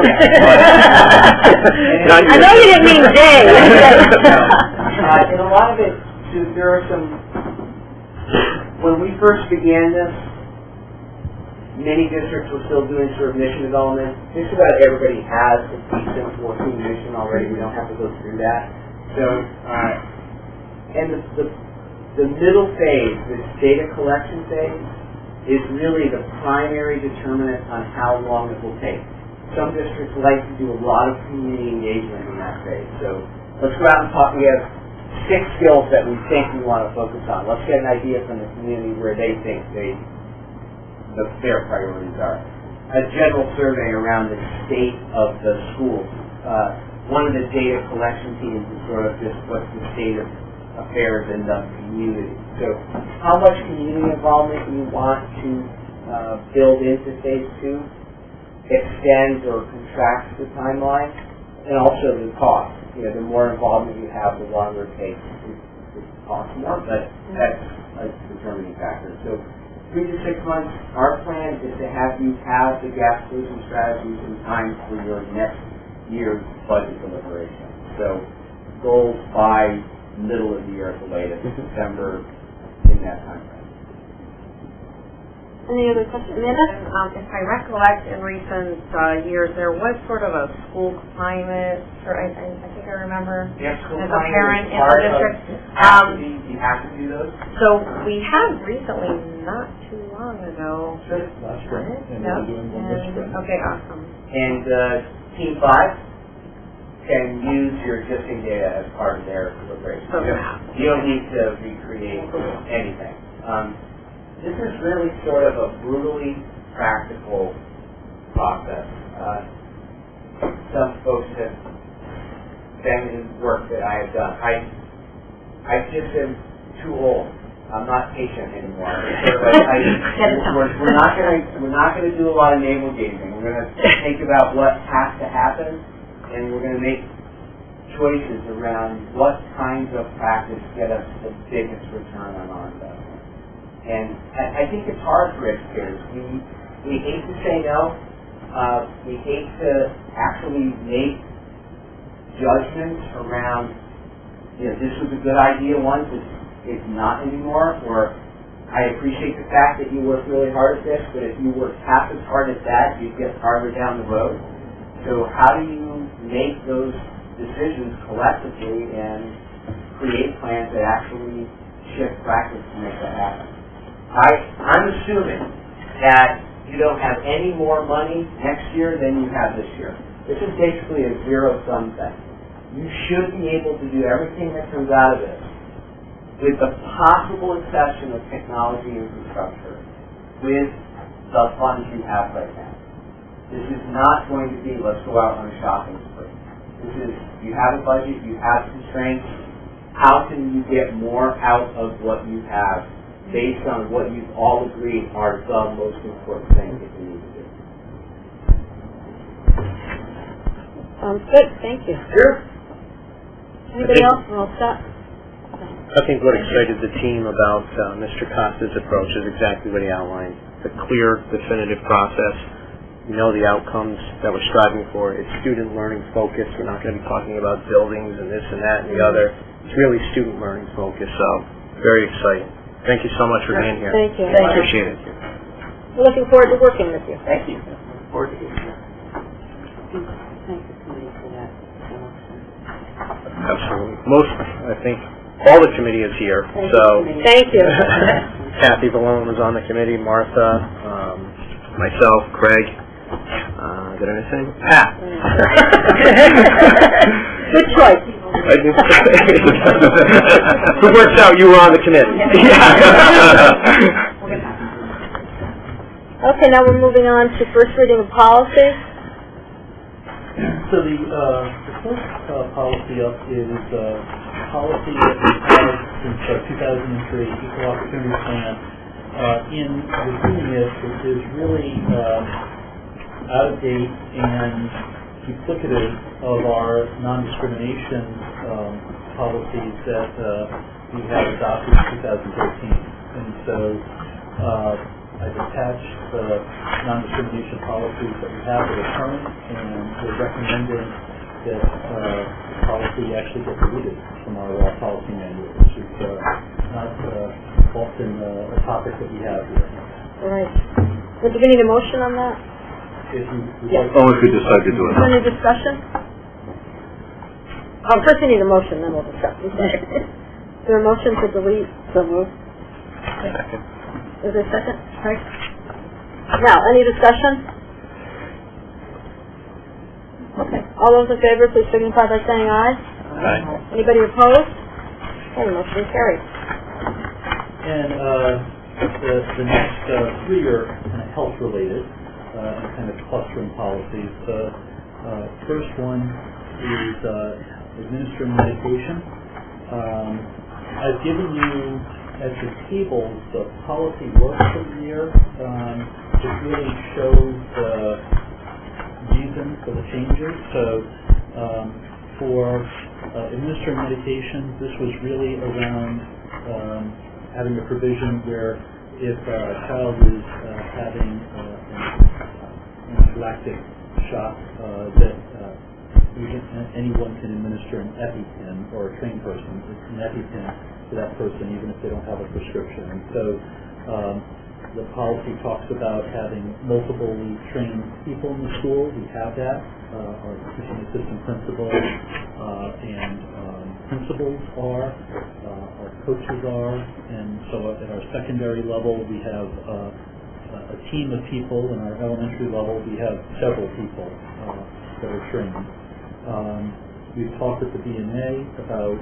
I know you didn't mean days. And a lot of it, too, there are some... When we first began this, many districts were still doing sort of mission development. Just about everybody has a decent working mission already. We don't have to go through that. So, and the middle phase, this data collection phase, is really the primary determinant on how long it will take. Some districts like to do a lot of community engagement in that phase. So let's go out and talk. We have 6 skills that we think we want to focus on. Let's get an idea from the community where they think their priorities are. A general survey around the state of the schools. One of the data collection teams is sort of just what's the state of affairs in the community. So how much community involvement you want to build into phase 2 extends or contracts the timeline, and also the cost. You know, the more involvement you have, the longer it takes. It costs more, but that's a determining factor. So 3 to 6 months, our plan is to have you have the gap solution strategies in time for your next year's budget deliberation. So goals by middle of the year at the latest, December, in that time frame. Any other questions? Amanda? If I recollect in recent years, there was sort of a school climate, or I think I remember Yes, school as a climate parent is in the part district. You have to do those. So we have recently, not too long ago. Last spring, and Yep. we're doing one this spring. Okay, awesome. And Team 5 can use your existing data as part of their deliberation. So You don't need to recreate anything. This is really sort of a brutally practical process. Some folks have been in work that I have done. I just am too old. I'm not patient anymore. We're not going to do a lot of navel gazing. We're going to think about what has to happen, and we're going to make choices around what kinds of practice get us the biggest return on our investment. And I think it's hard for educators. We hate to say no, We hate to actually make judgments around, this was a good idea once, it's not anymore, or I appreciate the fact that you work really hard at this, but if you work half as hard as that, you'd get farther down the road. So how do you make those decisions collectively and create plans that actually shift practice to make that happen? I'm assuming that you don't have any more money next year than you have this year. This is basically a zero-sum thing. You should be able to do everything that comes out of this, with the possible exception of technology infrastructure, with the funds you have right now. This is not going to be, let's go out on a shopping spree. This is, you have a budget, you have constraints. How can you get more out of what you have based on what you've all agreed are the most important things that you need to do? Good, thank you. Sure. Anybody else? We're all set. I think what excited the team about Mr. Costa's approach is exactly what he outlined. The clear, definitive process. We know the outcomes that we're striving for. It's student learning focused. We're not going to be talking about buildings and this and that and the other. It's really student learning focused, so very exciting. Thank you so much for being here. Thank you. Appreciate it. We're looking forward to working with you. Thank you. Look forward to getting here. Thank the committee for that. Absolutely. I think, all the committee is here, so Thank you. Kathy Valone was on the committee, Martha, myself, Craig, did I miss anything? Pat. Good choice. Who works out you were on the committee? Okay, now we're moving on to first reading of policy. So the first policy up is policy that we've had since 2003, Equal Opportunity Plan. In reviewing it, it is really out of date and duplicative of our non-discrimination policies that we have adopted in 2013. And so I've attached the non-discrimination policies that we have that are current, and we're recommending that the policy actually get deleted from our policy manual, which is not often a topic that we have here. All right. Do we need a motion on that? If you would Yes. like Only if we decide to do it. Any discussion? First we need a motion, then we'll discuss. Is there a motion to delete? So moved. Second. Is there a second? Right. Now, any discussion? Okay. All those in favor, please signify by saying aye. Aye. Anybody opposed? Okay, motion carried. And the next three are kind of health-related and kind of clustering policies. The first one is administering medication. I've given you at the table the policy work for the year. It really shows the reason for the changes. So for administering medication, this was really around having a provision where if a child is having an anaphylactic shock, that anyone can administer an EpiPen, or a trained person, an EpiPen to that person, even if they don't have a prescription. And so the policy talks about having multiple trained people in the school. We have that. Our teaching assistant principal and principals are, our coaches are, and so at our secondary level we have a team of people. In our elementary level we have several people that are trained. We've talked at the BNA about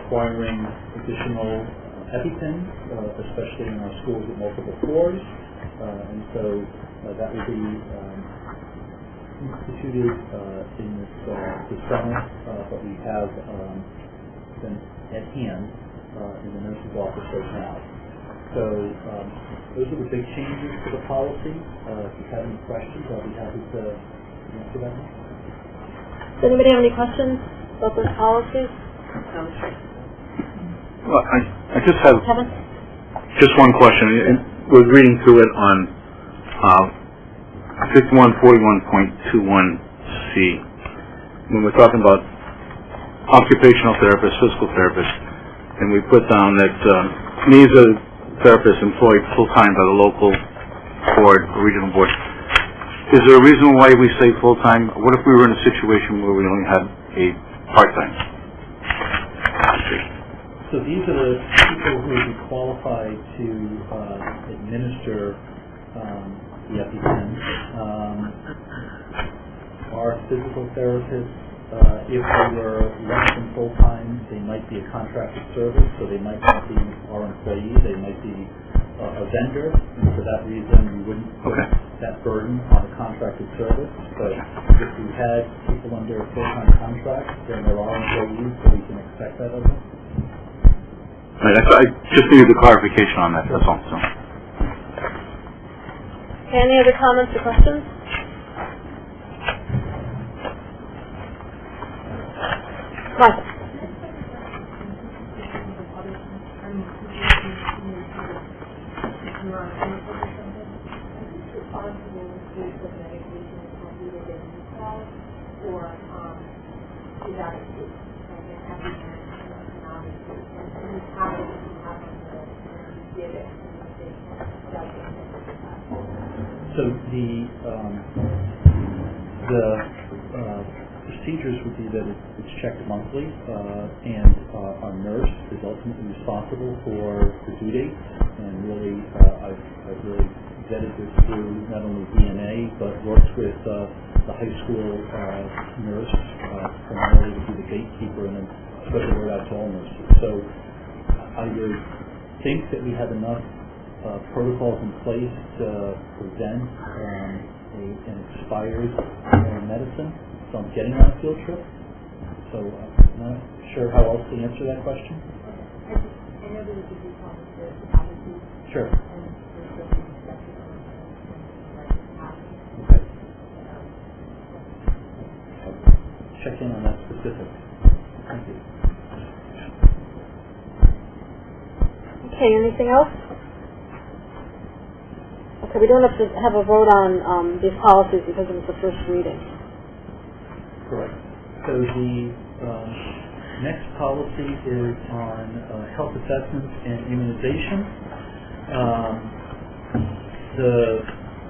acquiring additional EpiPens, especially in our schools with multiple floors, and so that will be instituted in this summer, but we have them at hand in the nurse's office right now. So those are the big changes to the policy. If you have any questions, I'll be happy to answer them. Does anybody have any questions about those policies? Well, I just have Kevin? just one question. I was reading through it on 5141.21C, when we're talking about occupational therapists, physical therapists, and we put down that needs a therapist employed full-time by the local board or regional board. Is there a reason why we say full-time? What if we were in a situation where we only had a part-time? So these are the people who would be qualified to administer the EpiPen. Our physical therapists, if they were less than full-time, they might be a contracted service, so they might not be our employee, they might be a vendor, and for that reason we wouldn't put that burden on a contracted service. But if we had people under a full-time contract, then there are employees, so we can expect that of them. Right, I just needed the clarification on that, that's all. So. Any other comments or questions? Martha. So the procedures would be that it's checked monthly, and our nurse is ultimately responsible for the due dates. And really, I've really vetted this through not only DNA, but works with the high school nurse primarily to be the gatekeeper and then spread the word out to all nurses. So I would think that we have enough protocols in place to prevent an expired medicine from getting on a field trip. So I'm not sure how else to answer that question. I know there was a few comments with attitude. Sure. And there's still Okay. Check in on that specific. Thank you. Okay, anything else? Okay, we don't have to have a vote on these policies because it was the first reading. Correct. So the next policy is on health assessments and immunization. The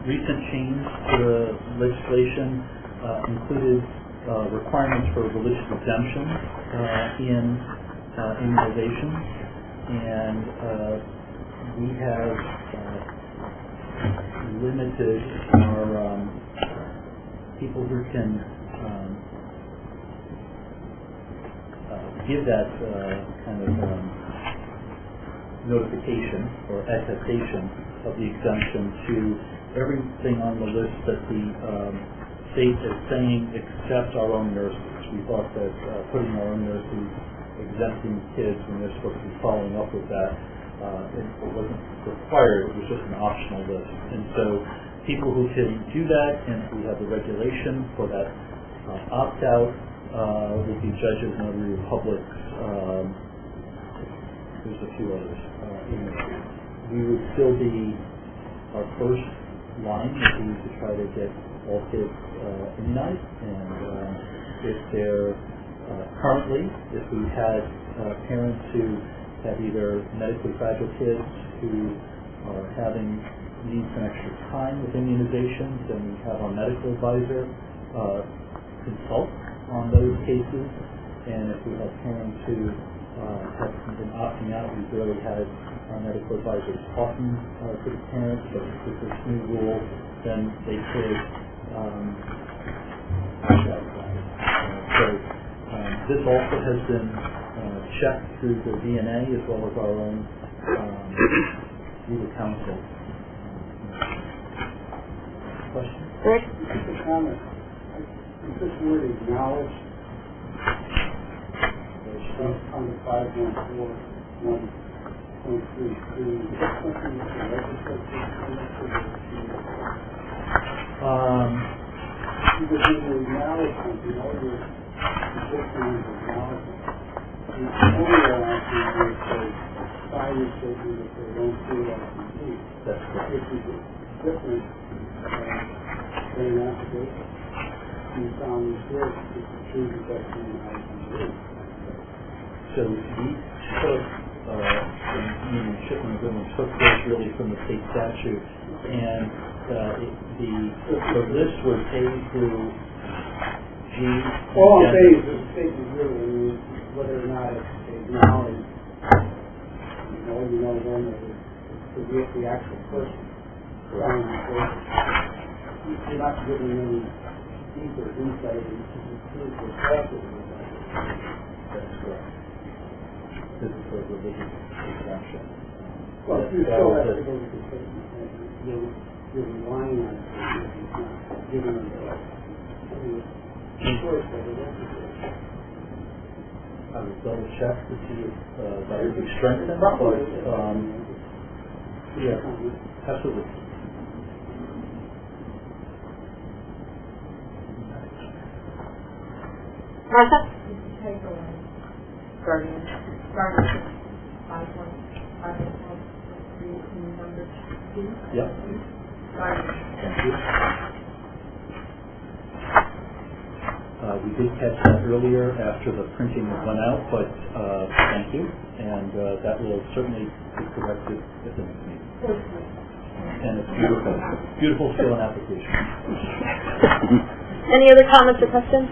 recent change to the legislation included requirements for religious exemption in immunization, and we have limited our people who can give that kind of notification or attestation of the exemption to everything on the list that the state is saying except our own nurses. We thought that putting our own nurses exempting kids when they're supposed to be following up with that, it wasn't required, it was just an optional list. And so people who can do that, and we have the regulation for that opt-out, would be judges, notary publics, there's a few others. We would still be, our first line would be to try to get all kids immunized, and if they're currently, if we had parents who have either medically fragile kids who are having needs some extra time with immunizations, then we have our medical advisor consult on those cases. And if we have parents who have been opting out, we've really had our medical advisors talking to the parents, but with this new rule, then they could opt out. So this also has been checked through the DNA as well as our own legal counsel. Question? Rick? Just a comment. Is this word acknowledged? Under 5141.33, is that something that the legislature because when you acknowledge something, all you're suggesting is acknowledgement. And only asking is to sign a statement that they don't feel like you need. That's correct. Which is different this, you found this is the true reduction in ICU. So we took, the shipment agreement took this really from the state statute, and the list was paid through G. All I'm saying is the state is really, whether or not it's acknowledged, you know then to get the actual person. You're not giving any deeper insight into the practice of the That's correct. This is for religious exemption. Well, you still have to go to the state and you're relying on it, it's not giving them the choice that it is. I would double check to see if that would be strengthened, but, yeah, absolutely. Martha? Guardian. Yep. Thank you. We did catch that earlier after the printing went out, but thank you, and that will certainly be corrected at the next meeting. And it's beautiful, beautiful skill and application. Any other comments or questions?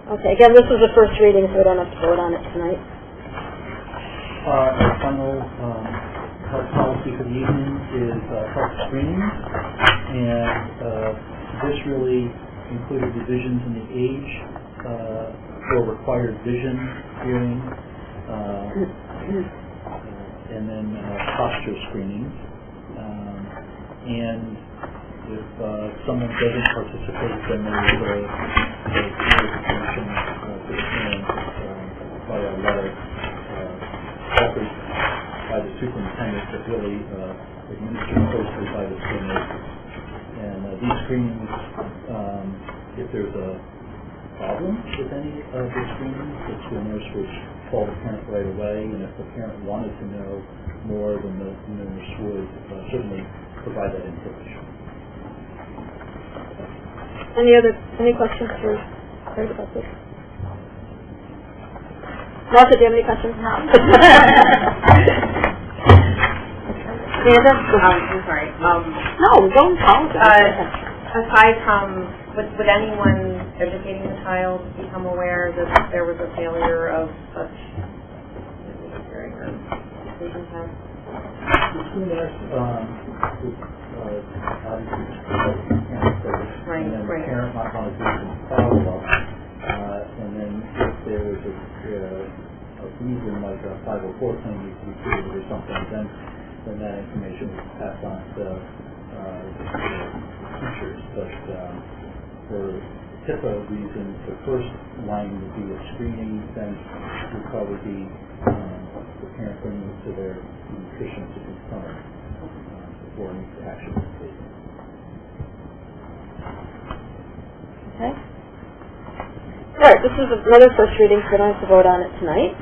Okay, again, this is the first reading, so we don't have to vote on it tonight. Our final health policy for the evening is health screenings, and this really included revisions in the age for required vision, hearing, and then posture screenings. And if someone doesn't participate, then there is a notification to the parents by a letter offered by the superintendent that really administered closely by the school nurses. And these screenings, if there's a problem with any of the screenings, the school nurse would call the parent right away, and if the parent wanted to know more, then the nurse would certainly provide that information. Any questions for Craig about this? Martha, do you have any questions? No. Amanda? I'm sorry. No, don't apologize. Aside from, would anyone educating the child become aware that there was a failure of such during the decision time? The school nurse would obviously consult the parent first, and then the parent might want to do some follow-up, and then if there was a reason like a 504 claim needs to be treated or something, then that information is passed on to teachers. But for HIPAA reasons, the first line would be a screening, then would probably be the parent bringing it to their nutrition to confirm before any action is taken. Okay. All right, this is another first reading, so we don't have to vote on it tonight.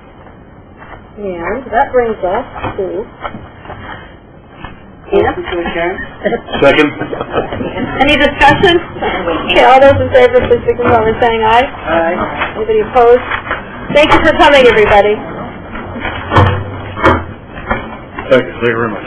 And that brings us to... Motion to adjourn? Second. Any discussion? Okay, all those in favor, please signify by saying aye. Aye. Anybody opposed? Thank you for coming, everybody. Thank you very much.